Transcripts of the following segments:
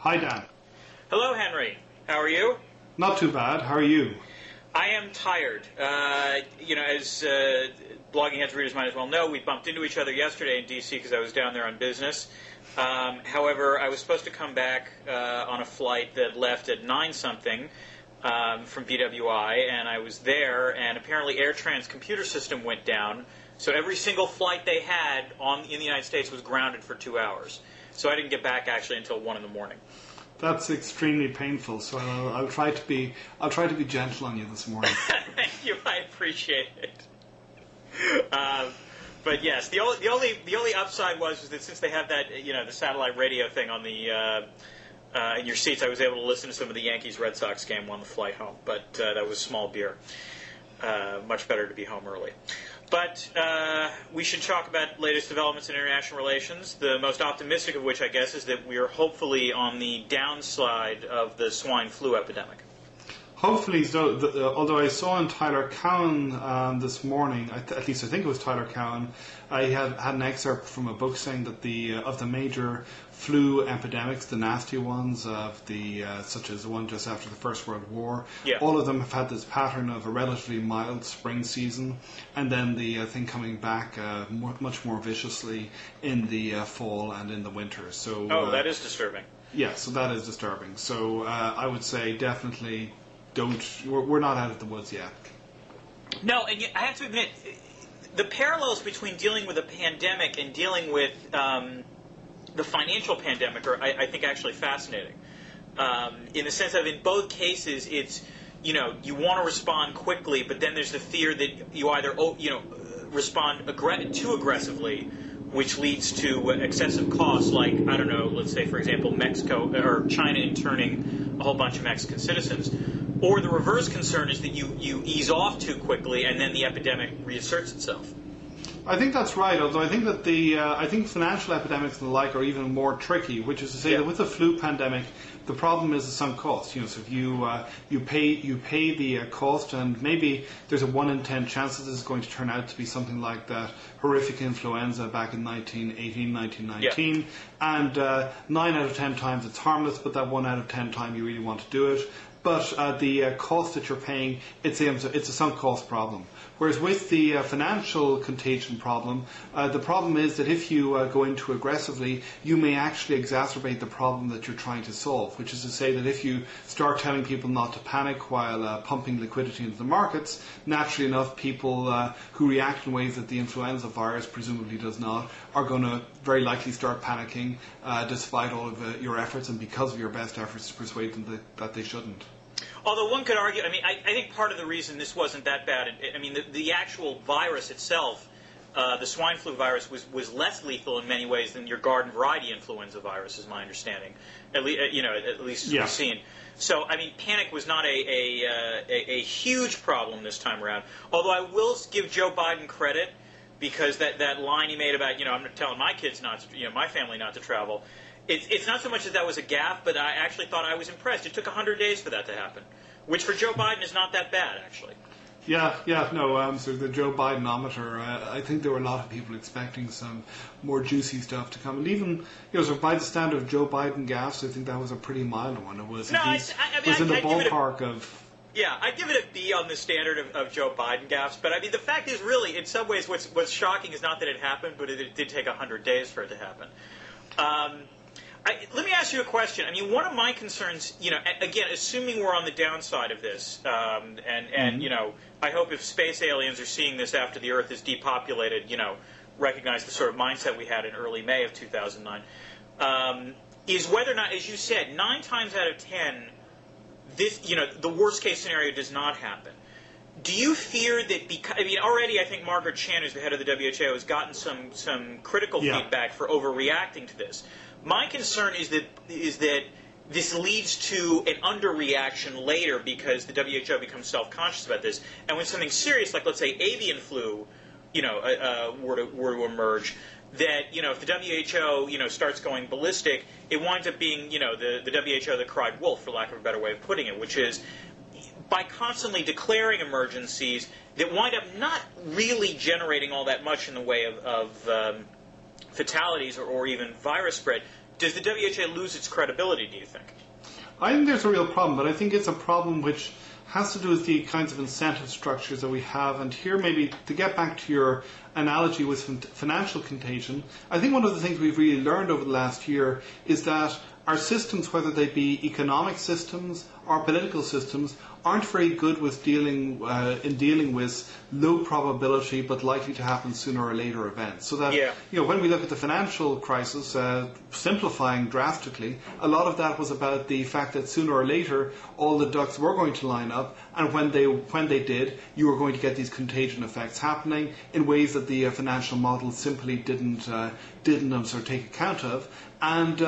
Hi, Dan. Hello, Henry. How are you? Not too bad. How are you? I am tired. As blogging heads readers might as well know, we bumped into each other yesterday in D.C. because I was down there on business. However, I was supposed to come back on a flight that left at 9-something from BWI, and I was there, and apparently AirTran's computer system went down, so every single flight they had in the United States was grounded for 2 hours. So I didn't get back actually until 1 in the morning. That's extremely painful. So I'll try to be gentle on you this morning. Thank you. I appreciate it. But yes, the only upside was that since they have that the satellite radio thing on the in your seats, I was able to listen to some of the Yankees Red Sox game on the flight home. But that was small beer. Much better to be home early. But we should talk about latest developments in international relations, the most optimistic of which, I guess, is that we are hopefully on the downside of the swine flu epidemic. Hopefully, so. Although I saw in Tyler Cowen this morning, at least I think it was Tyler Cowen, I had an excerpt from a book saying that of the major flu epidemics, the nasty ones, such as the one just after the First World War, all of them have had this pattern of a relatively mild spring season, and then the thing coming back much more viciously in the fall and in the winter. So, that is disturbing. Yeah, so that is disturbing. So I would say definitely we're not out of the woods yet. No, and I have to admit, the parallels between dealing with a pandemic and dealing with the financial pandemic are, I think, actually fascinating. In the sense of, in both cases, it's, you want to respond quickly, but then there's the fear that you either, respond too aggressively, which leads to excessive costs, like, I don't know, let's say, for example, Mexico or China interning a whole bunch of Mexican citizens. Or the reverse concern is that you ease off too quickly and then the epidemic reasserts itself. I think that's right, although I think that I think financial epidemics and the like are even more tricky, which is to say that with the flu pandemic, the problem is the sunk cost. So if you pay the cost, and maybe there's a 1 in 10 chance that this is going to turn out to be something like that horrific influenza back in 1918, 1919, and 9 out of 10 times it's harmless, but that 1 out of 10 time you really want to do it. But the cost that you're paying, it's a sunk cost problem. Whereas with the financial contagion problem, the problem is that if you go into aggressively, you may actually exacerbate the problem that you're trying to solve, which is to say that if you start telling people not to panic while pumping liquidity into the markets, naturally enough, people who react in ways that the influenza virus presumably does not are going to very likely start panicking despite all of your efforts and because of your best efforts to persuade them that they shouldn't. Although one could argue, I think part of the reason this wasn't that bad, the actual virus itself, the swine flu virus, was less lethal in many ways than your garden variety influenza virus, is my understanding. At least as we've seen. So, panic was not a huge problem this time around. Although I will give Joe Biden credit, because that line he made about, I'm telling my kids not to, my family not to travel. It's not so much that was a gaffe, but I actually thought I was impressed. It took 100 days for that to happen, which for Joe Biden is not that bad, actually. So the Joe Bidenometer, I think there were a lot of people expecting some more juicy stuff to come. And even, so by the standard of Joe Biden gaffes, I think that was a pretty mild one. It was, in the ballpark of... Yeah, I'd give it a B on the standard of Joe Biden gaffes. But, the fact is, really, in some ways, what's shocking is not that it happened, but it did take 100 days for it to happen. Let me ask you a question. One of my concerns, again, assuming we're on the downside of this, I hope if space aliens are seeing this after the Earth is depopulated, recognize the sort of mindset we had in early May of 2009, is whether or not, as you said, 9 times out of 10, this, the worst case scenario does not happen. Do you fear that because, already I think Margaret Chan, who's the head of the WHO, has gotten some critical feedback for overreacting to this. My concern is that this leads to an underreaction later because the WHO becomes self-conscious about this. And when something serious, like let's say avian flu, were to emerge, that if the WHO starts going ballistic, it winds up being the WHO that cried wolf, for lack of a better way of putting it, which is by constantly declaring emergencies that wind up not really generating all that much in the way of fatalities or even virus spread, does the WHO lose its credibility, do you think? I think there's a real problem, but I think it's a problem which has to do with the kinds of incentive structures that we have. And here, maybe to get back to your analogy with financial contagion, I think one of the things we've really learned over the last year is that our systems, whether they be economic systems or political systems, aren't very good with dealing with low probability but likely to happen sooner or later events. So that when we look at the financial crisis, simplifying drastically, a lot of that was about the fact that sooner or later all the ducks were going to line up, and when they did, you were going to get these contagion effects happening in ways that the financial model simply didn't sort of take account of. And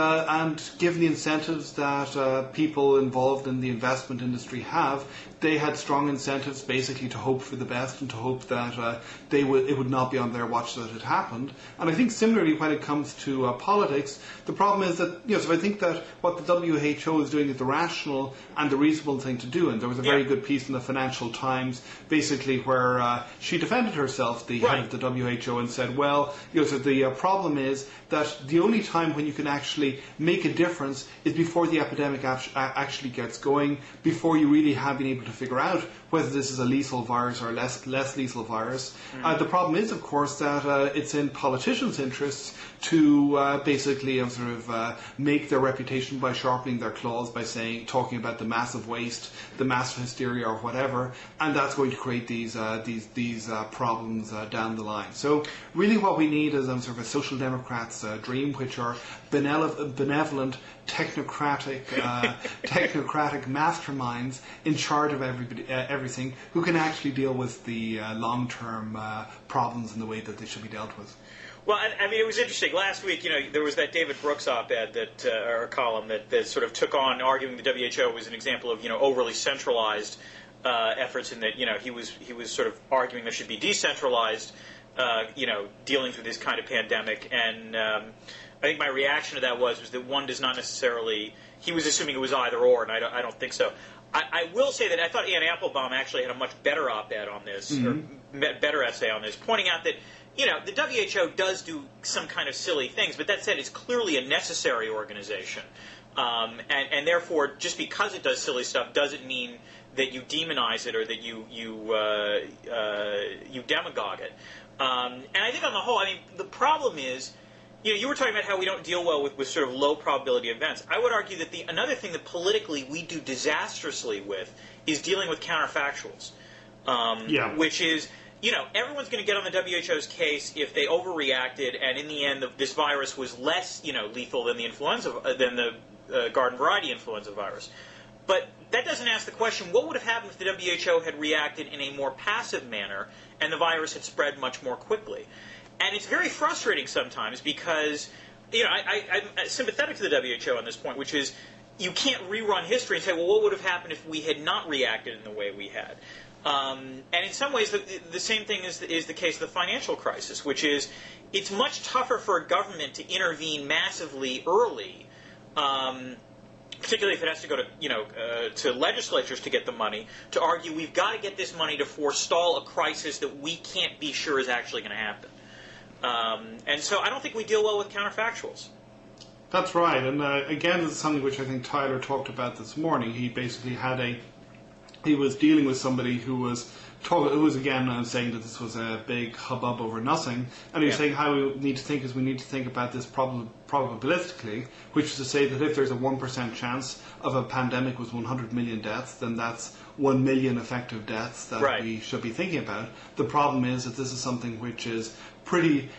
given the incentives that people involved in the investment industry have, they had strong incentives basically to hope for the best and to hope that it would not be on their watch that it happened. And I think similarly when it comes to politics, the problem is that, so I think that what the WHO is doing is the rational and the reasonable thing to do. And there was a very good piece in the Financial Times basically where she defended herself, the head of the WHO, and said, well, so the problem is that the only time when you can actually make a difference is before the epidemic actually gets going, before you really have been able to figure out whether this is a lethal virus or a less lethal virus. The problem is, of course, that it's in politicians' interests to basically make their reputation by sharpening their claws, by talking about the massive waste, the massive hysteria, or whatever, and that's going to create these problems down the line. So really, what we need is sort of a social democrat's dream, which are benevolent, technocratic masterminds in charge of everything, who can actually deal with the long-term problems in the way that they should be dealt with. Well, I mean, it was interesting. Last week, there was that David Brooks op-ed or column that sort of took on arguing the WHO was an example of, overly centralized efforts, in that, he was sort of arguing there should be decentralized, dealings with this kind of pandemic. And I think my reaction to that was that one does not necessarily. He was assuming it was either or, and I don't think so. I will say that I thought Ann Applebaum actually had a much better op-ed on this, or better essay on this, pointing out that, the WHO does do some kind of silly things, but that said, it's clearly a necessary organization. And therefore, just because it does silly stuff doesn't mean that you demonize it or that you demagogue it. And I think on the whole, the problem is, you were talking about how we don't deal well with sort of low probability events. I would argue that another thing that politically we do disastrously with is dealing with counterfactuals, which is, everyone's going to get on the WHO's case if they overreacted, and in the end, this virus was less, lethal than the garden variety influenza virus. But that doesn't ask the question: what would have happened if the WHO had reacted in a more passive manner and the virus had spread much more quickly? And it's very frustrating sometimes because, I'm sympathetic to the WHO on this point, which is you can't rerun history and say, well, what would have happened if we had not reacted in the way we had? And in some ways, the same thing is the case of the financial crisis, which is it's much tougher for a government to intervene massively early, particularly if it has to go to to legislatures to get the money, to argue we've got to get this money to forestall a crisis that we can't be sure is actually going to happen. And so I don't think we deal well with counterfactuals. That's right, and again, this is something which I think Tyler talked about this morning. He basically he was dealing with somebody who was again saying that this was a big hubbub over nothing, and he was saying how we need to think about this probabilistically, which is to say that if there's a 1% chance of a pandemic with 100 million deaths, then that's 1 million effective deaths that we should be thinking about. The problem is that this is something which is pretty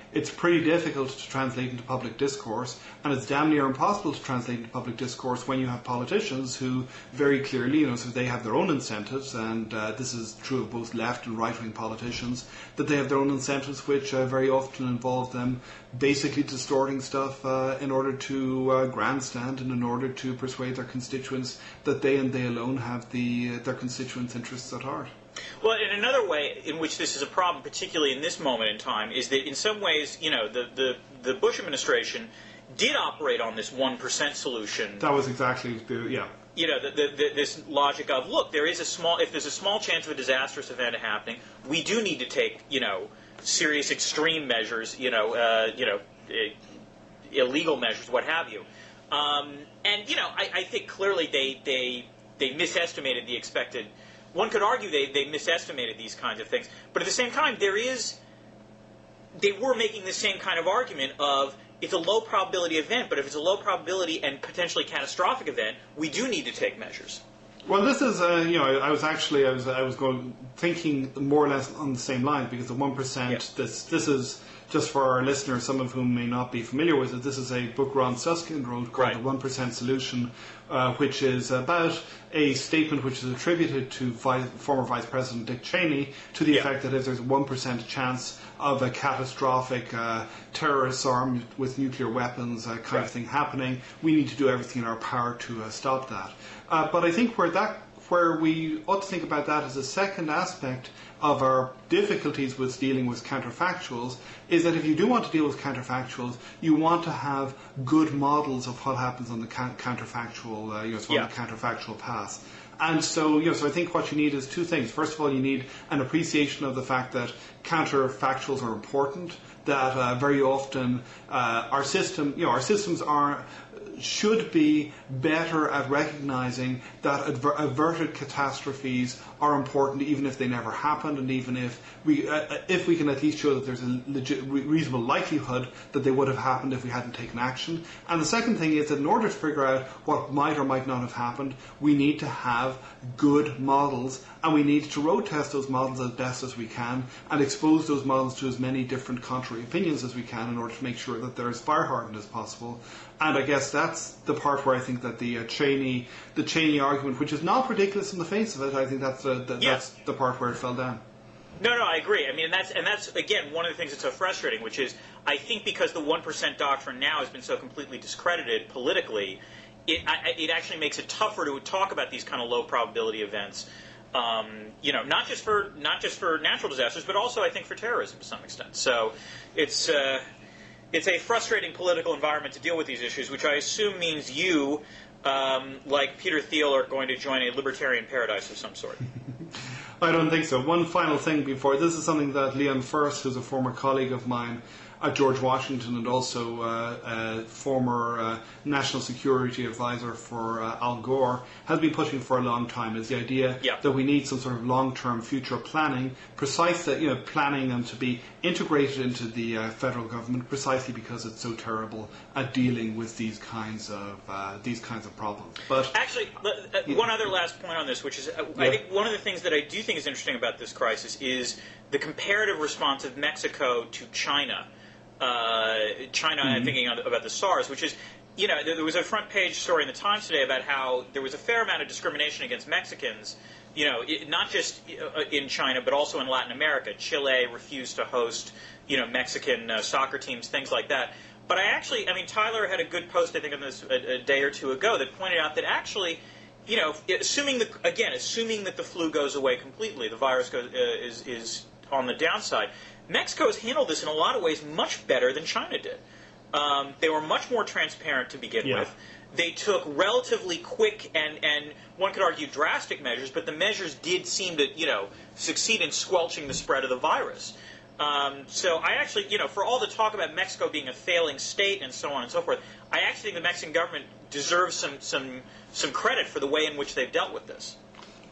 difficult to translate into public discourse, and it's damn near impossible to translate into public discourse when you have politicians who very clearly, so they have their own incentives, and this is true of both left and right-wing politicians, that they have their own incentives which very often involve them basically distorting stuff in order to grandstand and in order to persuade their constituents that they and they alone have their constituents' interests at heart. Well, and another way in which this is a problem, particularly in this moment in time, is that in some ways, the Bush administration did operate on this 1% solution. That was exactly this logic of, look, if there's a small chance of a disastrous event happening, we do need to take, serious extreme measures, illegal measures, what have you. And I think clearly they misestimated the expected. One could argue they misestimated these kinds of things, but at the same time, they were making the same kind of argument of it's a low probability event, but if it's a low probability and potentially catastrophic event, we do need to take measures. Well, this is, I was thinking more or less on the same line, because the 1%, Yeah. this is, just for our listeners, some of whom may not be familiar with it, this is a book Ron Suskind wrote called Right. The 1% Solution, which is about a statement which is attributed to former Vice President Dick Cheney to the effect that if there's a 1% chance of a catastrophic terrorist armed with nuclear weapons kind of thing happening, we need to do everything in our power to stop that. But I think where we ought to think about that as a second aspect of our difficulties with dealing with counterfactuals is that if you do want to deal with counterfactuals, you want to have good models of what happens on the counterfactual, the counterfactual path. And so, so I think what you need is two things. First of all, you need an appreciation of the fact that counterfactuals are important. That very often our systems should be better at recognizing that averted catastrophes are important, even if they never happened, and even if we can at least show that there's a reasonable likelihood that they would have happened if we hadn't taken action. And the second thing is that in order to figure out what might or might not have happened, we need to have good models, and we need to road test those models as best as we can and expose those models to as many different contrary opinions as we can in order to make sure that they're as fire hardened as possible. And I guess that's the part where I think that the Cheney argument, which is not ridiculous in the face of it, I think that's the part where it fell down. No, I agree. I mean, and that's again one of the things that's so frustrating, which is I think because the 1% doctrine now has been so completely discredited politically, it actually makes it tougher to talk about these kind of low probability events. Not just for natural disasters, but also I think for terrorism to some extent. So it's a frustrating political environment to deal with these issues, which I assume means you, like Peter Thiel, are going to join a libertarian paradise of some sort. I don't think so. One final thing before. This is something that Leon First, who's a former colleague of mine at George Washington and also a former national security advisor for Al Gore, has been pushing for a long time, is the idea that we need some sort of long-term future planning, planning and to be integrated into the federal government precisely because it's so terrible at dealing with these kinds of problems. But actually, one other last point on this, which is I think one of the things that I do think is interesting about this crisis is the comparative response of Mexico to China. I'm thinking about the SARS, which is, there was a front page story in the Times today about how there was a fair amount of discrimination against Mexicans, not just in China, but also in Latin America. Chile refused to host, Mexican soccer teams, things like that. But Tyler had a good post, I think, on this a day or two ago that pointed out that actually, assuming that the flu goes away completely, the virus is on the downside, Mexico has handled this in a lot of ways much better than China did. They were much more transparent to begin with. They took relatively quick and one could argue drastic measures, but the measures did seem to, succeed in squelching the spread of the virus. So I actually, for all the talk about Mexico being a failing state and so on and so forth, I actually think the Mexican government deserves some credit for the way in which they've dealt with this.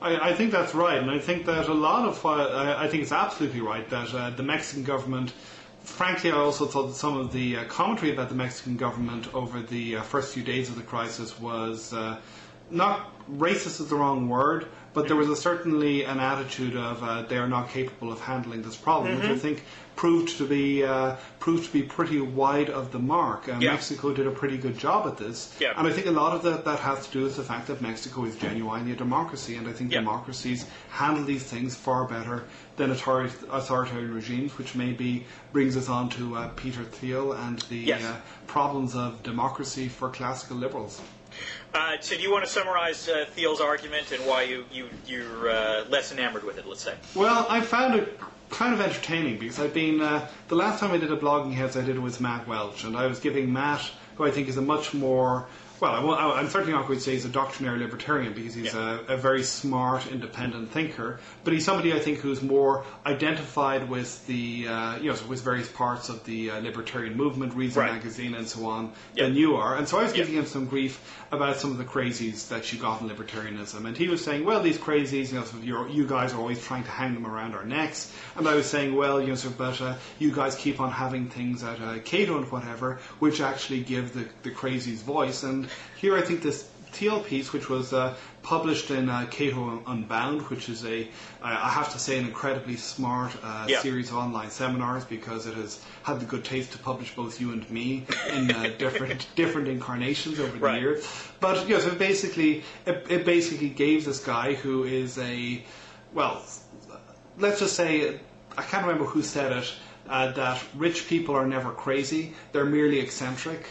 I think that's right, and I think that a lot of I think it's absolutely right that the Mexican government. Frankly, I also thought that some of the commentary about the Mexican government over the first few days of the crisis was not racist is the wrong word, but there was certainly an attitude of they are not capable of handling this problem, which I think proved to be pretty wide of the mark. Mexico did a pretty good job at this, and I think a lot of that has to do with the fact that Mexico is genuinely a democracy, and I think democracies handle these things far better than authoritarian regimes, which maybe brings us on to Peter Thiel and the problems of democracy for classical liberals. So do you want to summarize Thiel's argument and why you're less enamored with it, let's say? Well, I found it kind of entertaining because I've been, the last time I did a Blogging Heads I did it with Matt Welch, and I was giving Matt, who I think is a much more, well, I'm certainly not going to say he's a doctrinaire libertarian because he's a very smart, independent thinker. But he's somebody I think who's more identified with the with various parts of the libertarian movement, reads the magazine and so on, than you are. And so I was giving him some grief about some of the crazies that you got in libertarianism, and he was saying, well, these crazies, you guys are always trying to hang them around our necks. And I was saying, well, but you guys keep on having things at Cato and whatever, which actually give the crazies voice. And here I think this Thiel piece, which was published in Cato Unbound, which is I have to say, an incredibly smart series of online seminars, because it has had the good taste to publish both you and me in different incarnations over the years. But so it basically gave this guy who is let's just say, I can't remember who said it, that rich people are never crazy, they're merely eccentric.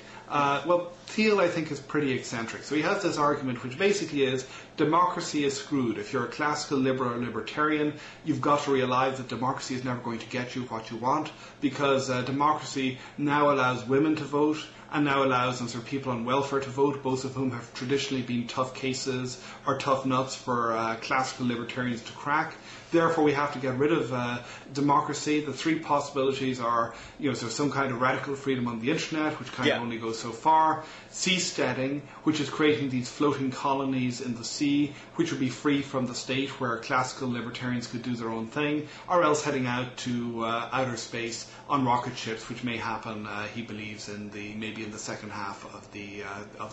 Thiel, I think, is pretty eccentric. So he has this argument which basically is democracy is screwed. If you're a classical liberal or libertarian, you've got to realise that democracy is never going to get you what you want, because democracy now allows women to vote and now allows people on welfare to vote, both of whom have traditionally been tough cases or tough nuts for classical libertarians to crack. Therefore, we have to get rid of democracy. The three possibilities are, some kind of radical freedom on the internet, which kind of only goes so far. Seasteading, which is creating these floating colonies in the sea, which would be free from the state, where classical libertarians could do their own thing, or else heading out to outer space on rocket ships, which may happen, he believes, maybe in the second half of the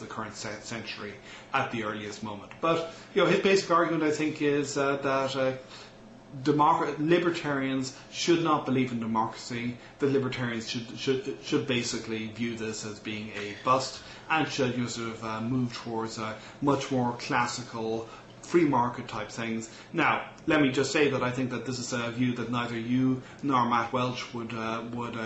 current century at the earliest moment. But his basic argument, I think, is that libertarians should not believe in democracy. The libertarians should basically view this as being a bust, and should move towards much more classical free market type things. Now, let me just say that I think that this is a view that neither you nor Matt Welch would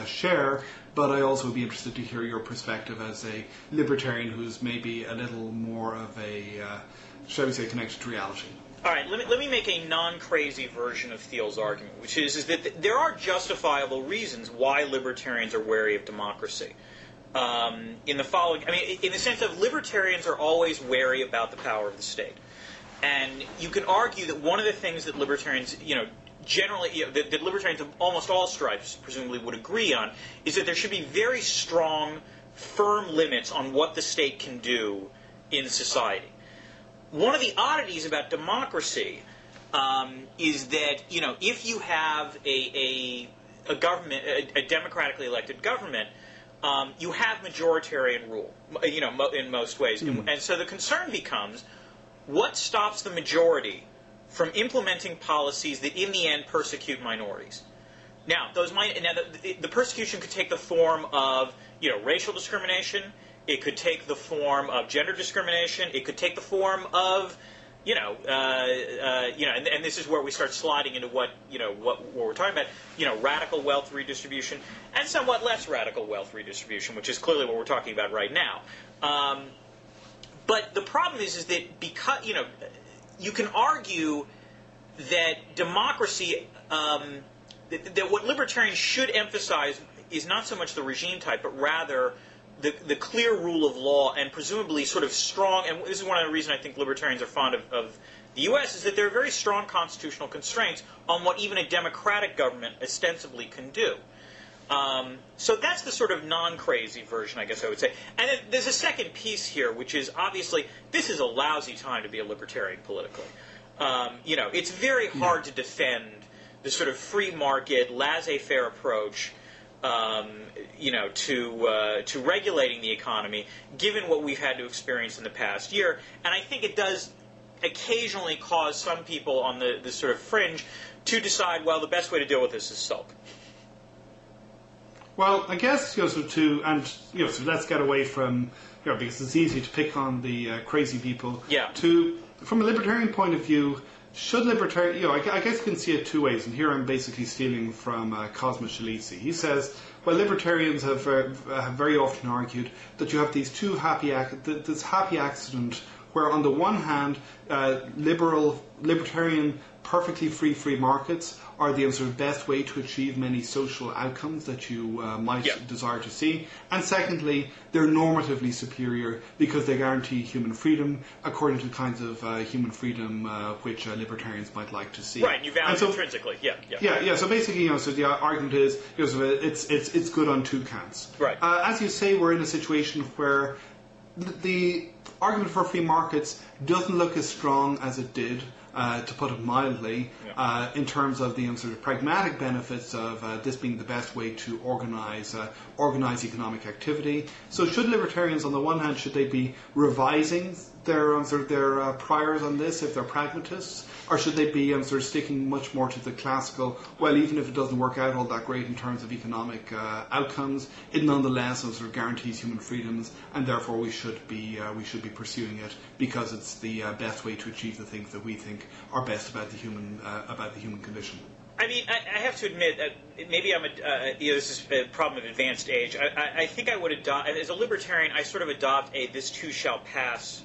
share, but I also would be interested to hear your perspective as a libertarian who's maybe a little more of a, shall we say, connected to reality. All right, let me make a non-crazy version of Thiel's argument, which is that there are justifiable reasons why libertarians are wary of democracy. In the following, in the sense of libertarians are always wary about the power of the state. And you can argue that one of the things that libertarians, generally, that libertarians of almost all stripes presumably would agree on, is that there should be very strong, firm limits on what the state can do in society. One of the oddities about democracy is that, if you have a government, a democratically elected government, you have majoritarian rule, in most ways. And so the concern becomes, what stops the majority from implementing policies that in the end persecute minorities? Now, the persecution could take the form of, racial discrimination. It could take the form of gender discrimination. It could take the form of, and this is where we start sliding into what we're talking about, radical wealth redistribution and somewhat less radical wealth redistribution, which is clearly what we're talking about right now. But the problem is that because, you can argue that democracy, that what libertarians should emphasize is not so much the regime type, but rather the clear rule of law, and presumably sort of strong, and this is one of the reasons I think libertarians are fond of the U.S., is that there are very strong constitutional constraints on what even a democratic government ostensibly can do. So that's the sort of non-crazy version, I guess I would say. And then there's a second piece here, which is obviously this is a lousy time to be a libertarian politically. It's very hard to defend the sort of free market, laissez-faire approach to regulating the economy, given what we've had to experience in the past year. And I think it does occasionally cause some people on the sort of fringe to decide, well, the best way to deal with this is sulk. Well, I guess, so let's get away from, because it's easy to pick on the crazy people. Yeah. From a libertarian point of view, should libertarian, I guess you can see it two ways, and here I'm basically stealing from Cosmo Schelisi. He says, well, libertarians have very often argued that you have these two this happy accident where on the one hand, libertarian, perfectly free markets are the sort of best way to achieve many social outcomes that you might desire to see. And secondly, they're normatively superior because they guarantee human freedom according to the kinds of human freedom which libertarians might like to see. Right, and you value intrinsically. Yeah. So basically, so the argument is, it's good on two counts. Right. As you say, we're in a situation where the argument for free markets doesn't look as strong as it did, to put it mildly, in terms of the sort of pragmatic benefits of this being the best way to organize economic activity. So, should libertarians, on the one hand, should they be revising their priors on this if they're pragmatists, or should they be sort of sticking much more to the classical? Well, even if it doesn't work out all that great in terms of economic outcomes, it nonetheless sort of guarantees human freedoms, and therefore we should be pursuing it because it's the best way to achieve the things that we think are best about the human condition. I mean, I have to admit that maybe this is a problem of advanced age. I think I would adopt, as a libertarian, I sort of adopt a "this too shall pass"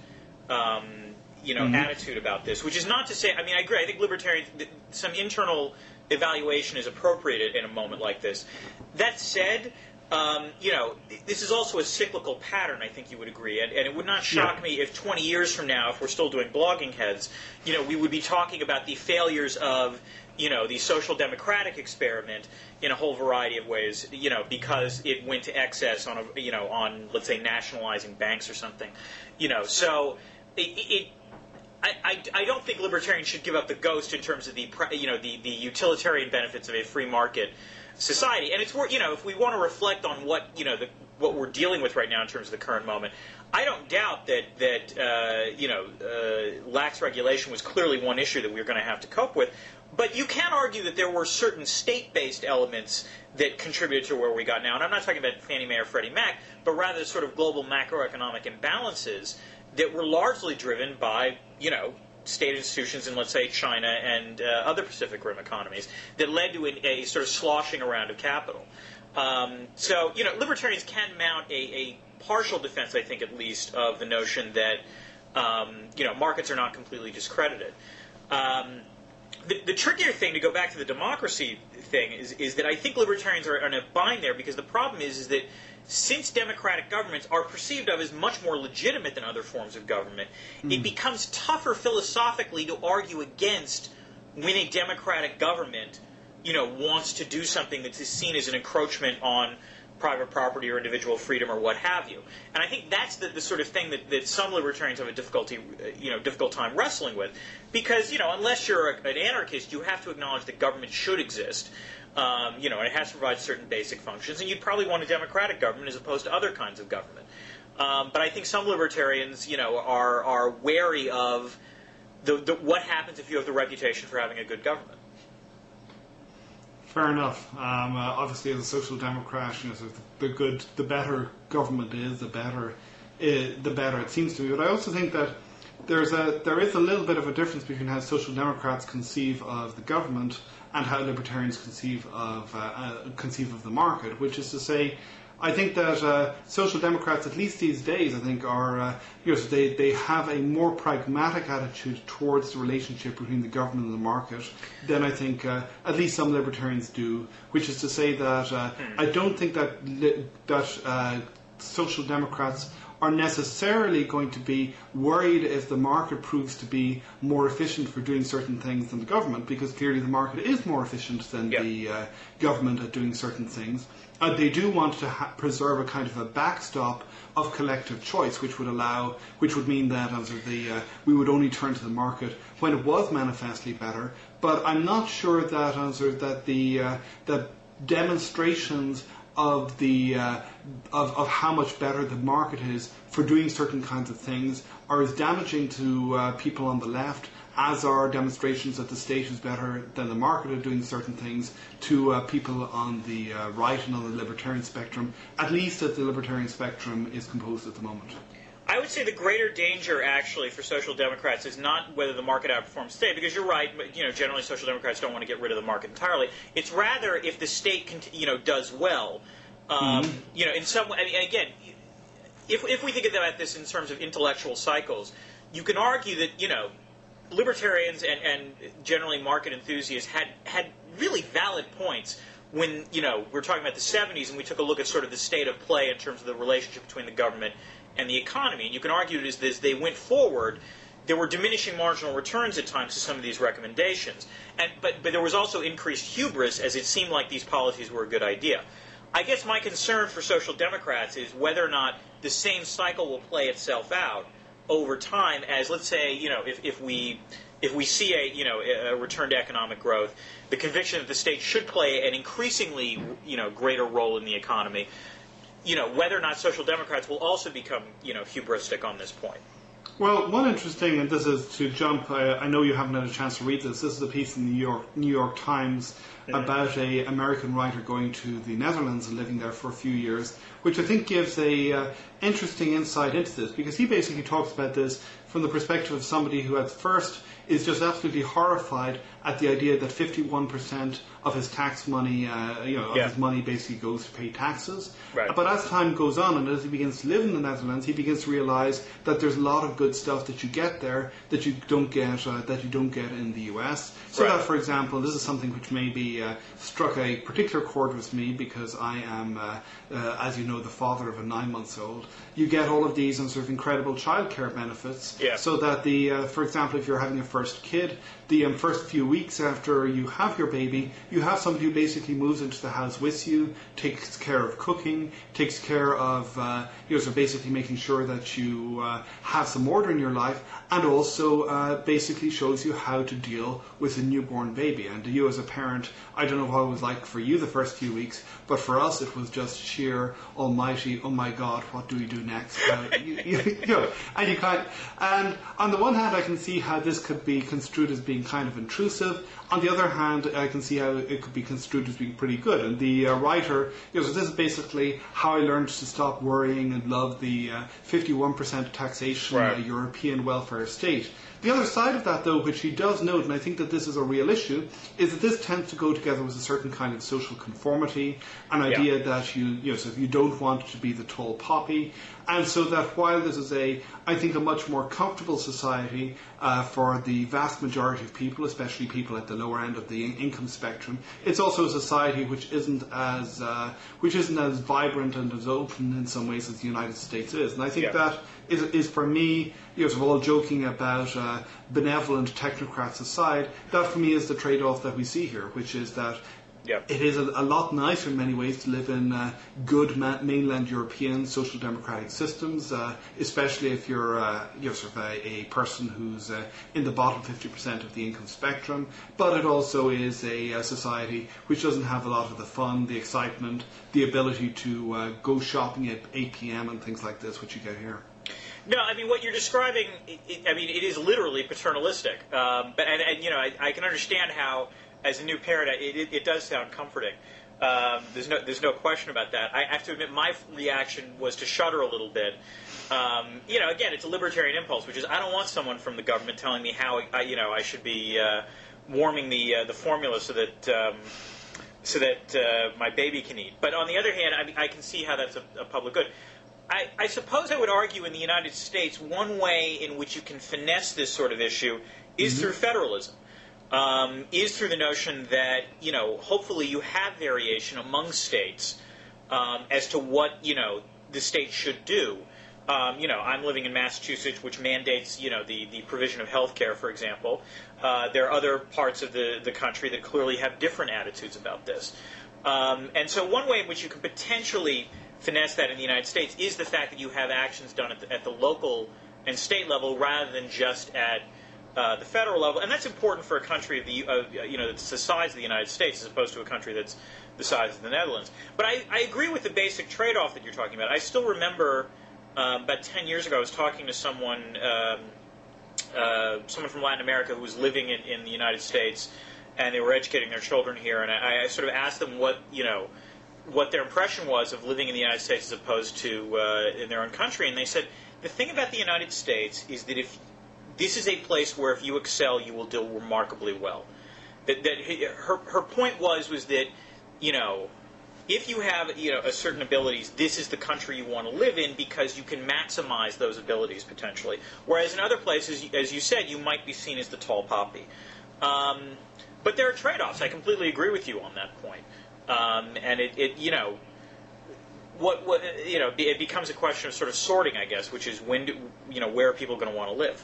attitude about this, which is not to say, I mean, I agree, I think libertarians, some internal evaluation is appropriate in a moment like this. That said, this is also a cyclical pattern, I think you would agree, and it would not shock me if 20 years from now, if we're still doing blogging heads, we would be talking about the failures of the social democratic experiment in a whole variety of ways, because it went to excess on let's say nationalizing banks or something, so I don't think libertarians should give up the ghost in terms of the utilitarian benefits of a free market society. And it's if we want to reflect on what what we're dealing with right now in terms of the current moment, I don't doubt that lax regulation was clearly one issue that we were going to have to cope with. But you can argue that there were certain state-based elements that contributed to where we got now. And I'm not talking about Fannie Mae or Freddie Mac, but rather sort of global macroeconomic imbalances that were largely driven by, state institutions in, let's say, China and other Pacific Rim economies that led to a sort of sloshing around of capital. So, libertarians can mount a partial defense, I think, at least, of the notion that, markets are not completely discredited. The trickier thing, to go back to the democracy thing, is that I think libertarians are in a bind there, because the problem is that since democratic governments are perceived of as much more legitimate than other forms of government, it becomes tougher philosophically to argue against when a democratic government, wants to do something that is seen as an encroachment on private property or individual freedom or what have you. And I think that's the sort of thing that some libertarians have a difficult time wrestling with, because unless you're an anarchist, you have to acknowledge that government should exist. And it has to provide certain basic functions, and you'd probably want a democratic government as opposed to other kinds of government. But I think some libertarians, are wary of what happens if you have the reputation for having a good government. Fair enough. Obviously, as a social democrat, the better government is, the better it seems to me. But I also think that there is a little bit of a difference between how social democrats conceive of the government and how libertarians conceive of the market. Which is to say, I think that social democrats, at least these days, I think are they have a more pragmatic attitude towards the relationship between the government and the market than I think at least some libertarians do. Which is to say that I don't think that social democrats are necessarily going to be worried if the market proves to be more efficient for doing certain things than the government, because clearly the market is more efficient than the government at doing certain things. They do want to preserve a kind of a backstop of collective choice, which would mean that we would only turn to the market when it was manifestly better. But I'm not sure that that demonstrations of of how much better the market is for doing certain kinds of things are as damaging to people on the left as are demonstrations that the state is better than the market at doing certain things to people on the right and on the libertarian spectrum, at least as the libertarian spectrum is composed at the moment. I would say the greater danger, actually, for social democrats is not whether the market outperforms the state, because you're right. Generally, social democrats don't want to get rid of the market entirely. It's rather if the state, does well. In some way. I mean, again, if we think about this in terms of intellectual cycles, you can argue that, libertarians and generally market enthusiasts had really valid points when, we're talking about the 70s and we took a look at sort of the state of play in terms of the relationship between the government and the economy. And you can argue it as they went forward, there were diminishing marginal returns at times to some of these recommendations. But there was also increased hubris as it seemed like these policies were a good idea. I guess my concern for social democrats is whether or not the same cycle will play itself out over time as, let's say, if we see a return to economic growth, the conviction that the state should play an increasingly, greater role in the economy, whether or not social democrats will also become, hubristic on this point. Well, one interesting, and this is to jump, I know you haven't had a chance to read this. This is a piece in the New York Times about an American writer going to the Netherlands and living there for a few years, which I think gives a interesting insight into this, because he basically talks about this from the perspective of somebody who at first is just absolutely horrified at the idea that 51% of his tax money, his money basically goes to pay taxes. Right. But as time goes on and as he begins to live in the Netherlands, he begins to realize that there's a lot of good stuff that you get there that you don't get in the US. So right. that, for example, this is something which maybe struck a particular chord with me because I am, as you know, the father of a 9-month-old. You get all of these and sort of incredible childcare benefits. Yeah. So that for example, if you're having a first kid, the first few weeks after you have your baby, you have somebody who basically moves into the house with you, takes care of cooking, takes care of, so basically making sure that you have some order in your life, and also basically shows you how to deal with a newborn baby. And you as a parent, I don't know what it was like for you the first few weeks, but for us it was just sheer almighty, oh my God, what do we do next? And you can't. And on the one hand, I can see how this could be construed as being kind of intrusive. On the other hand, I can see how it could be construed as being pretty good. And the writer, so this is basically how I learned to stop worrying and love the 51% taxation right. European welfare state. The other side of that, though, which he does note, and I think that this is a real issue, is that this tends to go together with a certain kind of social conformity, an idea that so if you don't want to be the tall poppy, and so that while this is I think a much more comfortable society for the vast majority of people, especially people at the lower end of the income spectrum, it's also a society which isn't as vibrant and as open in some ways as the United States is. And I think that is for me, sort of all joking about benevolent technocrats aside, that for me is the trade-off that we see here, which is that it is a lot nicer in many ways to live in good mainland European social democratic systems, especially if you're sort of a person who's in the bottom 50% of the income spectrum. But it also is a society which doesn't have a lot of the fun, the excitement, the ability to go shopping at 8 p.m. and things like this, which you get here. No, I mean, what you're describing, it is literally paternalistic. But I can understand how, as a new parent, it does sound comforting. There's no question about that. I have to admit, my reaction was to shudder a little bit. Again, it's a libertarian impulse, which is I don't want someone from the government telling me how I should be warming the formula so that my baby can eat. But on the other hand, I can see how that's a public good. I suppose I would argue in the United States one way in which you can finesse this sort of issue is through federalism. Is through the notion that, hopefully you have variation among states as to what, the state should do. I'm living in Massachusetts, which mandates, the provision of health care, for example. There are other parts of the country that clearly have different attitudes about this. And so one way in which you can potentially finesse that in the United States is the fact that you have actions done at the local and state level rather than just at the federal level, and that's important for a country that's the size of the United States as opposed to a country that's the size of the Netherlands. But I agree with the basic trade-off that you're talking about. I still remember about 10 years ago I was talking to someone from Latin America who was living in the United States, and they were educating their children here, and I sort of asked them what their impression was of living in the United States as opposed to in their own country, and they said the thing about the United States is that this is a place where if you excel, you will do remarkably well. Her point was that, if you have a certain abilities, this is the country you want to live in because you can maximize those abilities potentially. Whereas in other places, as you said, you might be seen as the tall poppy. But there are trade-offs. I completely agree with you on that point. And it becomes a question of sort of sorting, I guess, which is where are people going to want to live?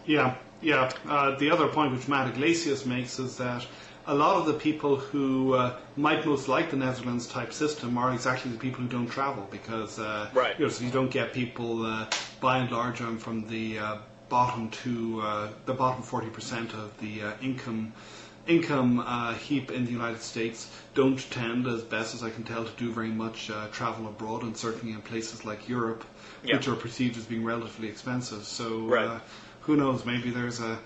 Yeah. The other point which Matt Iglesias makes is that a lot of the people who might most like the Netherlands type system are exactly the people who don't travel, because so you don't get people by and large from the bottom 40% of the income heap in the United States don't tend, as best as I can tell, to do very much travel abroad, and certainly in places like Europe, which are perceived as being relatively expensive. So who knows? Maybe there's a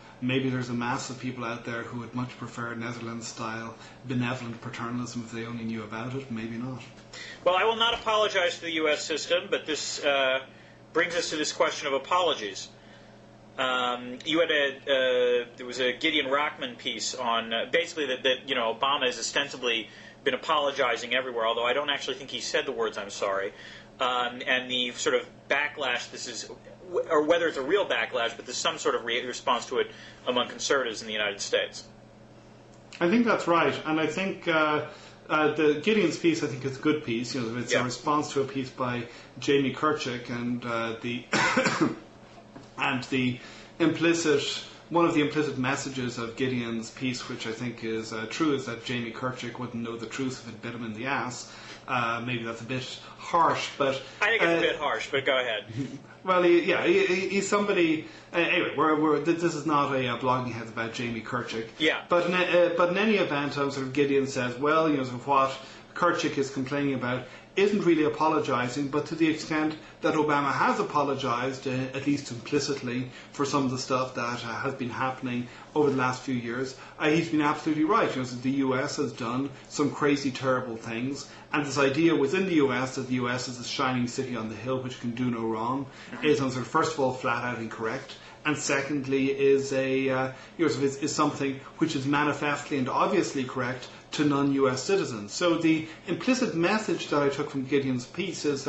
mass of people out there who would much prefer Netherlands-style benevolent paternalism if they only knew about it. Maybe not. Well, I will not apologize to the U.S. system, but this brings us to this question of apologies. There was a Gideon Rachman piece on basically that Obama has ostensibly been apologizing everywhere, although I don't actually think he said the words "I'm sorry," and the sort of backlash this is, or whether it's a real backlash, but there's some sort of response to it among conservatives in the United States. I think that's right, and I think the Gideon's piece, I think, is a good piece. It's a response to a piece by Jamie Kirchick, and one of the implicit messages of Gideon's piece, which I think is true, is that Jamie Kirchick wouldn't know the truth if it bit him in the ass. Maybe that's a bit harsh, but I think it's a bit harsh. But go ahead. Well, he's somebody. Anyway, this is not a blogging heads about Jamie Kirchick. Yeah. But in any event, sort of Gideon says, well, sort of what Kirchick is complaining about isn't really apologising, but to the extent that Obama has apologised, at least implicitly, for some of the stuff that has been happening over the last few years, he's been absolutely right. The US has done some crazy, terrible things, and this idea within the US that the US is a shining city on the hill which can do no wrong is, first of all, flat out incorrect, and secondly is is something which is manifestly and obviously correct to non-US citizens. So the implicit message that I took from Gideon's piece is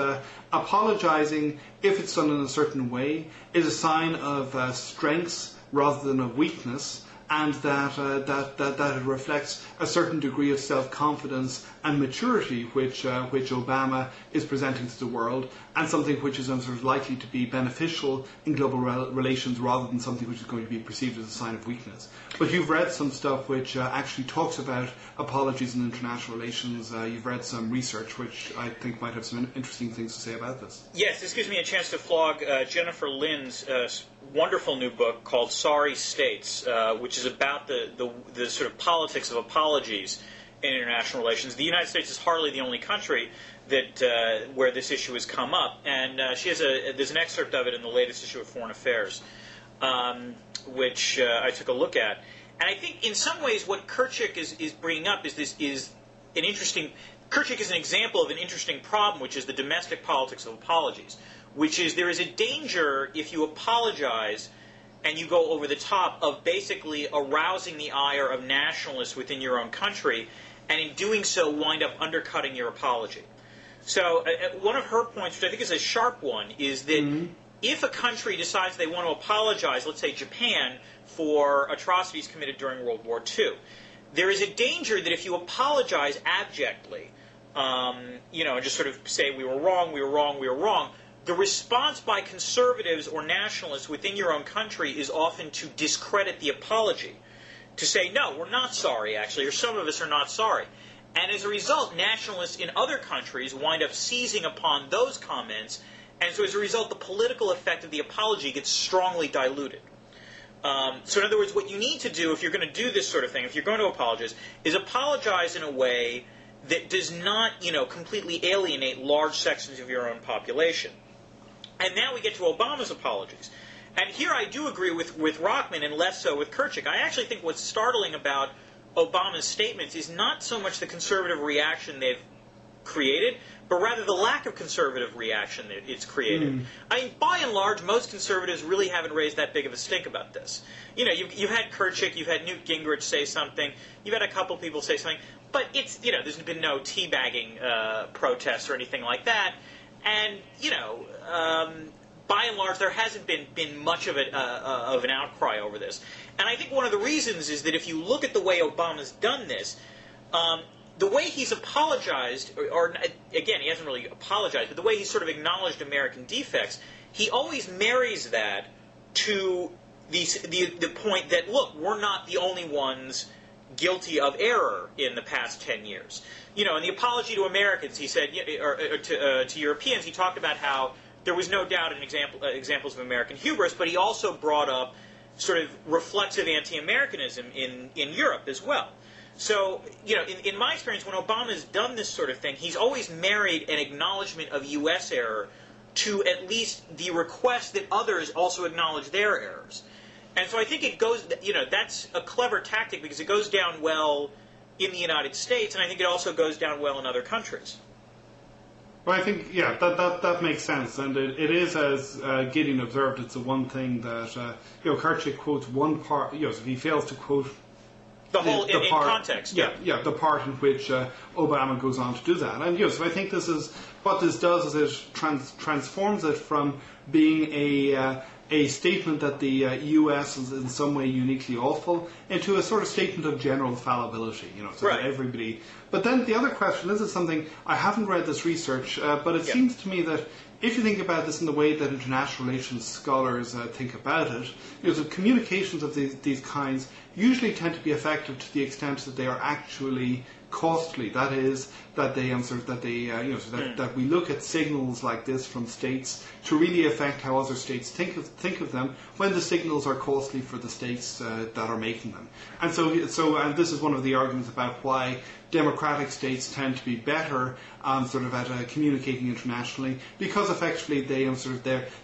apologising, if it's done in a certain way, is a sign of strength rather than of weakness, and that it reflects a certain degree of self-confidence and maturity which Obama is presenting to the world, and something which is sort of likely to be beneficial in global relations rather than something which is going to be perceived as a sign of weakness. But you've read some stuff which actually talks about apologies in international relations. You've read some research which I think might have some interesting things to say about this. Yes, this gives me a chance to flog Jennifer Lynn's wonderful new book called Sorry States, which is about the sort of politics of apologies in international relations. The United States is hardly the only country that where this issue has come up, and there's an excerpt of it in the latest issue of Foreign Affairs, which I took a look at. And I think in some ways what Kirchick is bringing up is an interesting. Kirchick is an example of an interesting problem, which is the domestic politics of apologies, which is there is a danger if you apologize and you go over the top of basically arousing the ire of nationalists within your own country, and in doing so wind up undercutting your apology. So one of her points, which I think is a sharp one, is that if a country decides they want to apologize, let's say Japan, for atrocities committed during World War II, there is a danger that if you apologize abjectly, and just sort of say we were wrong, the response by conservatives or nationalists within your own country is often to discredit the apology, to say, no, we're not sorry, actually, or some of us are not sorry. And as a result, nationalists in other countries wind up seizing upon those comments, and so as a result, the political effect of the apology gets strongly diluted. So in other words, what you need to do if you're going to do this sort of thing, if you're going to apologize, is apologize in a way that does not, completely alienate large sections of your own population. And now we get to Obama's apologies. And here I do agree with Rachman and less so with Kirchick. I actually think what's startling about Obama's statements is not so much the conservative reaction they've created, but rather the lack of conservative reaction that it's created. I mean, by and large, most conservatives really haven't raised that big of a stink about this. You've had Kirchick, you've had Newt Gingrich say something, you've had a couple people say something. but it's, there's been no teabagging protests or anything like that. And, by and large, there hasn't been much of an outcry over this. And I think one of the reasons is that if you look at the way Obama's done this, the way he's apologized, or again, he hasn't really apologized, but the way he's sort of acknowledged American defects, he always marries that to the point that, look, we're not the only ones guilty of error in the past 10 years. In the apology to Americans, he said, or to Europeans, he talked about how there was no doubt in examples of American hubris, but he also brought up sort of reflexive anti-Americanism in Europe as well. So, in my experience, when Obama's done this sort of thing, he's always married an acknowledgement of U.S. error to at least the request that others also acknowledge their errors. And so I think it goes, that's a clever tactic because it goes down well in the United States, and I think it also goes down well in other countries. Well, I think, that makes sense. And it is, as Gideon observed, it's the one thing that, Karchik quotes one part, if he fails to quote the whole in context. Yeah, the part in which Obama goes on to do that. And so I think what this does is it transforms it from being a statement that the U.S. is in some way uniquely awful into a sort of statement of general fallibility, so right. That everybody. But then the other question, this is something, I haven't read this research, but it seems to me that if you think about this in the way that international relations scholars think about it, so communications of these kinds usually tend to be effective to the extent that they are actually costly. That is, that they that we look at signals like this from states to really affect how other states think of them when the signals are costly for the states that are making them. And and this is one of the arguments about why democratic states tend to be better at communicating internationally, because effectively they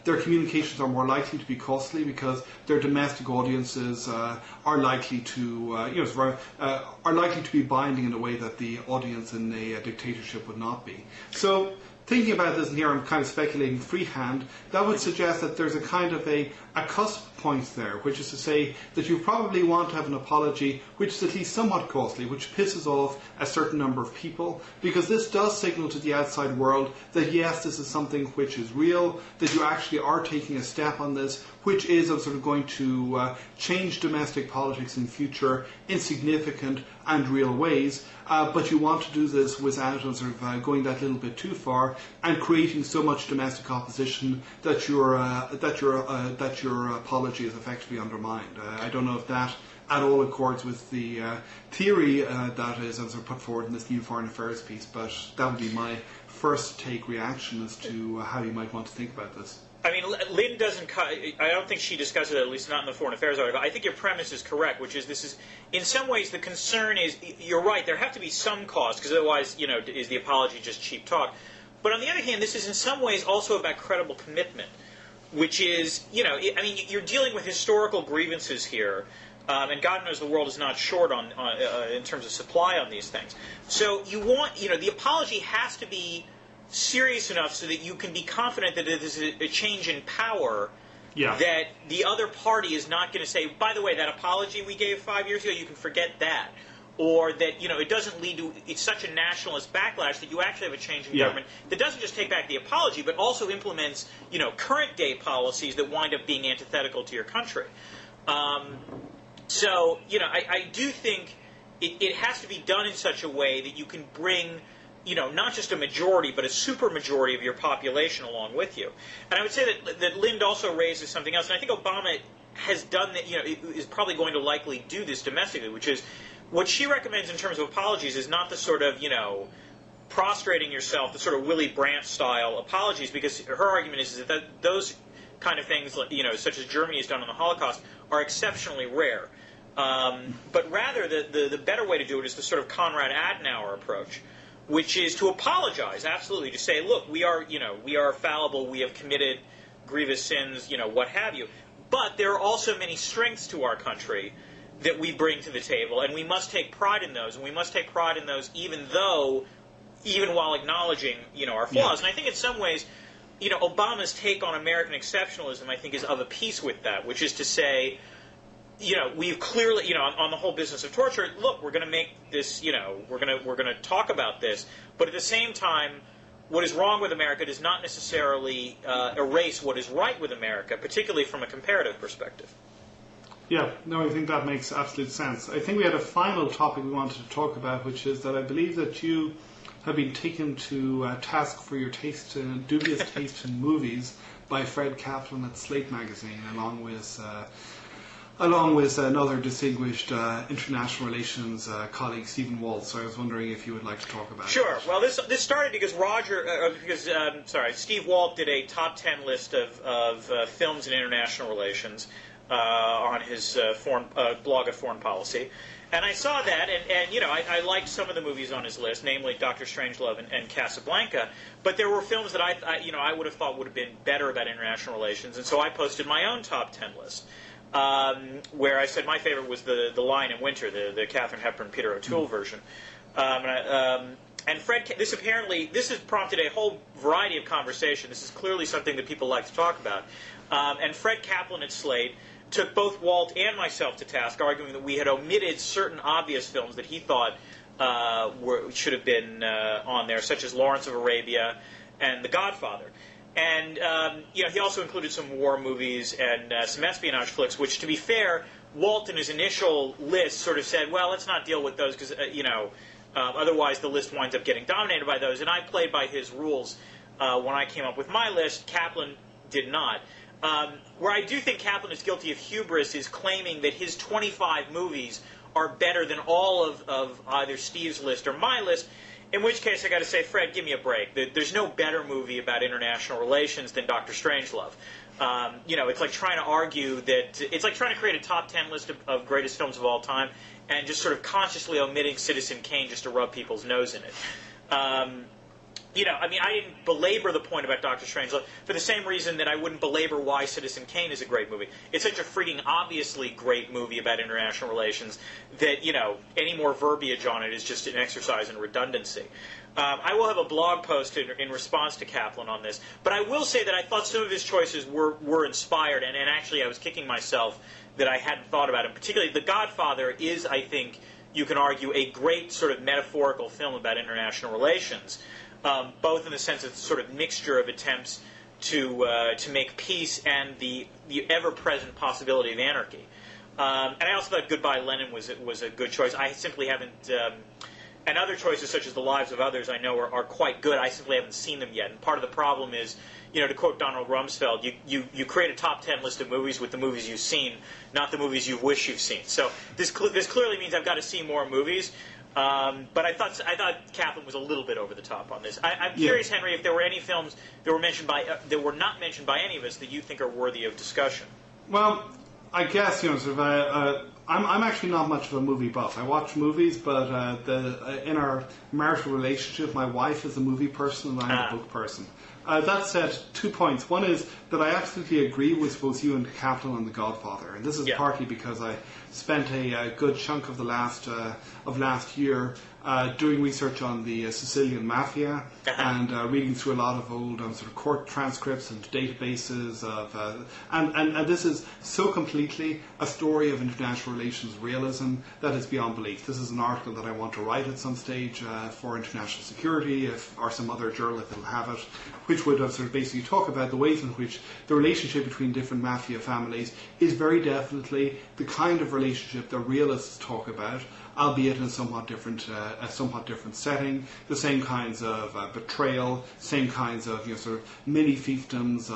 their communications are more likely to be costly because their domestic audiences are likely to are likely to be binding in a way that the audience in a dictatorship would not be. So thinking about this, and here I'm kind of speculating freehand, that would suggest that there's a kind of a cusp point there, which is to say that you probably want to have an apology which is at least somewhat costly, which pisses off a certain number of people, because this does signal to the outside world that yes, this is something which is real, that you actually are taking a step on this, which is going to change domestic politics in future in significant and real ways. But you want to do this without going that little bit too far and creating so much domestic opposition that your apology is effectively undermined. I don't know if that at all accords with the theory that is put forward in this new foreign affairs piece, but that would be my first take reaction as to how you might want to think about this. I mean, Lynn doesn't. I don't think she discusses it, at least not in the foreign affairs article. I think your premise is correct, which is this is, in some ways, the concern is, you're right, there have to be some cost, because otherwise, is the apology just cheap talk? But on the other hand, this is in some ways also about credible commitment, which is, you're dealing with historical grievances here, and God knows the world is not short on in terms of supply on these things. So you want, the apology has to be serious enough so that you can be confident that it is a change in power, that the other party is not going to say, by the way, that apology we gave 5 years ago, you can forget that. Or that, it doesn't lead to, it's such a nationalist backlash that you actually have a change in government that doesn't just take back the apology, but also implements, current day policies that wind up being antithetical to your country. So, I do think it has to be done in such a way that you can bring, not just a majority, but a supermajority of your population along with you. And I would say that Lind also raises something else, and I think Obama has done that, is probably going to likely do this domestically, which is what she recommends in terms of apologies is not the sort of, prostrating yourself, the sort of Willy Brandt style apologies, because her argument is that those kind of things, such as Germany has done on the Holocaust, are exceptionally rare. But rather, the better way to do it is the sort of Konrad Adenauer approach, which is to apologize, absolutely, to say, look, we are fallible, we have committed grievous sins, what have you. But there are also many strengths to our country that we bring to the table, and we must take pride in those, and we must take pride in those even while acknowledging, our flaws. And I think in some ways, Obama's take on American exceptionalism, I think, is of a piece with that, which is to say, we've clearly, on the whole business of torture, look, we're going to make this, we're going to talk about this, but at the same time, what is wrong with America does not necessarily erase what is right with America, particularly from a comparative perspective. Yeah, no, I think that makes absolute sense. I think we had a final topic we wanted to talk about, which is that I believe that you have been taken to task for your dubious taste in movies by Fred Kaplan at Slate magazine, along with another distinguished international relations colleague, Stephen Waltz. So I was wondering if you would like to talk about it. Sure. Well, this started because Steve Walt did a top 10 list of films in international relations on his blog of Foreign Policy. And I saw that, and I liked some of the movies on his list, namely Dr. Strangelove and Casablanca. But there were films that I would have thought would have been better about international relations, and so I posted my own top 10 list, where I said my favorite was The Lion in Winter, the Katharine Hepburn, Peter O'Toole version. And Fred, this has prompted a whole variety of conversation. This is clearly something that people like to talk about. And Fred Kaplan at Slate took both Walt and myself to task, arguing that we had omitted certain obvious films that he thought should have been on there, such as Lawrence of Arabia and The Godfather. And he also included some war movies and some espionage flicks, which, to be fair, Walt in his initial list sort of said, well, let's not deal with those because, otherwise the list winds up getting dominated by those. And I played by his rules when I came up with my list. Kaplan did not. Where I do think Kaplan is guilty of hubris is claiming that his 25 movies are better than all of either Steve's list or my list, in which case I got to say, Fred, give me a break. There's no better movie about international relations than Dr. Strangelove. It's like trying to argue that it's like trying to create a top 10 list of greatest films of all time and just sort of consciously omitting Citizen Kane just to rub people's nose in it. I didn't belabor the point about Dr. Strangelove for the same reason that I wouldn't belabor why Citizen Kane is a great movie. It's such a freaking obviously great movie about international relations that, any more verbiage on it is just an exercise in redundancy. I will have a blog post in response to Kaplan on this, but I will say that I thought some of his choices were inspired, and actually I was kicking myself that I hadn't thought about it. Particularly, The Godfather is, I think, you can argue, a great sort of metaphorical film about international relations. Both in the sense of the sort of mixture of attempts to make peace and the ever-present possibility of anarchy. And I also thought Goodbye Lenin was a good choice. I simply haven't... and other choices such as The Lives of Others I know are quite good. I simply haven't seen them yet. And part of the problem is, to quote Donald Rumsfeld, you create a top 10 list of movies with the movies you've seen, not the movies you wish you've seen. So this clearly means I've got to see more movies. But I thought Kaplan was a little bit over the top on this. I'm curious, Henry, if there were any films that were not mentioned by any of us that you think are worthy of discussion. Well, I guess I'm actually not much of a movie buff. I watch movies, but in our marital relationship, my wife is a movie person and I'm a book person. That said, 2 points. One is that I absolutely agree with both you and Kaplan on The Godfather, and this is partly because I spent a good chunk of the last year doing research on the Sicilian Mafia and reading through a lot of old sort of court transcripts and databases of and this is so completely a story of international relations realism that is beyond belief. This is an article that I want to write at some stage for International Security or some other journal if they'll have it, which would sort of basically talk about the ways in which the relationship between different mafia families is very definitely the kind of relationship that realists talk about, albeit in a somewhat different setting. The same kinds of betrayal, same kinds of sort of mini fiefdoms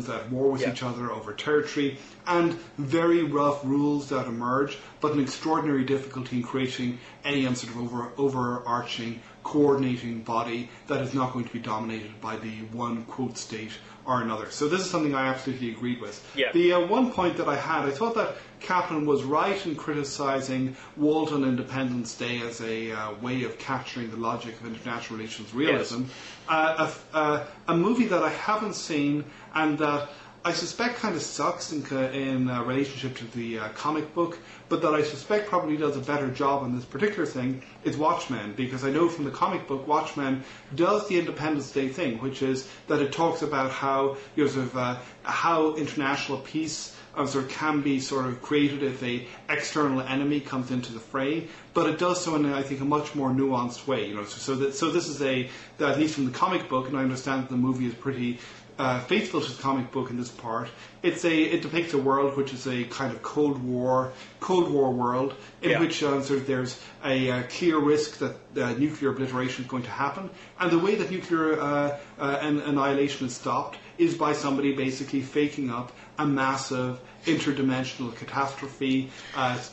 at war with each other over territory, and very rough rules that emerge, but an extraordinary difficulty in creating any sort of overarching coordinating body that is not going to be dominated by the one quote state or another. So this is something I absolutely agreed with. Yeah. The one point that I thought that Kaplan was right in criticising Walt on Independence Day as a way of capturing the logic of international relations realism. Yes. A movie that I haven't seen and that I suspect kind of sucks in relationship to the comic book, but that I suspect probably does a better job on this particular thing is Watchmen, because I know from the comic book Watchmen does the Independence Day thing, which is that it talks about how how international peace sort of can be sort of created if a external enemy comes into the fray, but it does so in I think a much more nuanced way. So this is at least from the comic book, and I understand that the movie is pretty faithful to the comic book in this part. It depicts a world which is a kind of Cold War world in which sort of there's a clear risk that nuclear obliteration is going to happen, and the way that nuclear annihilation is stopped is by somebody basically faking up a massive interdimensional catastrophe,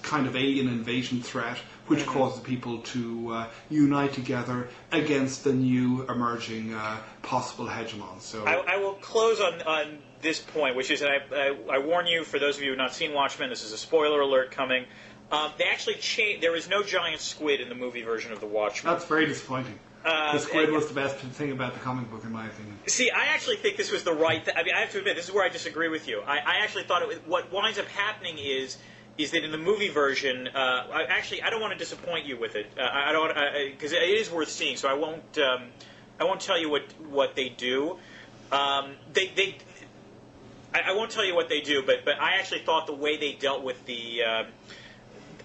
kind of alien invasion threat, which causes people to unite together against the new emerging possible hegemon. So I will close on this point, which is, I warn you, for those of you who have not seen Watchmen, this is a spoiler alert coming. They actually changed. There is no giant squid in the movie version of the Watchmen. That's very disappointing. The squid was the best thing about the comic book, in my opinion. See, I actually think this was the right thing. I mean, I have to admit, this is where I disagree with you. I actually thought what winds up happening is that in the movie version, I don't want to disappoint you with it. I don't, because it is worth seeing. So I won't tell you what they do. I won't tell you what they do, but I actually thought the way they dealt with I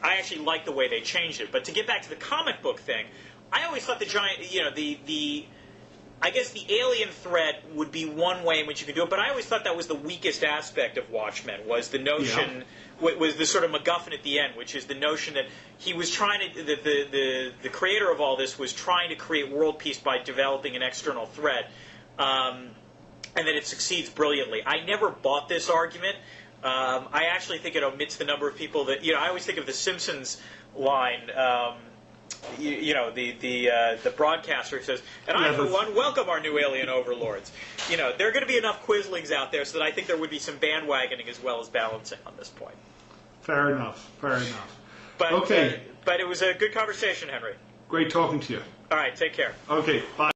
actually liked the way they changed it. But to get back to the comic book thing, I always thought the giant, I guess the alien threat would be one way in which you could do it, but I always thought that was the weakest aspect of Watchmen, was the notion, was the sort of MacGuffin at the end, which is the notion that he was trying to, the creator of all this was trying to create world peace by developing an external threat, and that it succeeds brilliantly. I never bought this argument. I actually think it omits the number of people that, I always think of the Simpsons line, the broadcaster says, and I, for one, welcome our new alien overlords. There are going to be enough quislings out there so that I think there would be some bandwagoning as well as balancing on this point. Fair enough. But, okay. But it was a good conversation, Henry. Great talking to you. All right, take care. Okay, bye.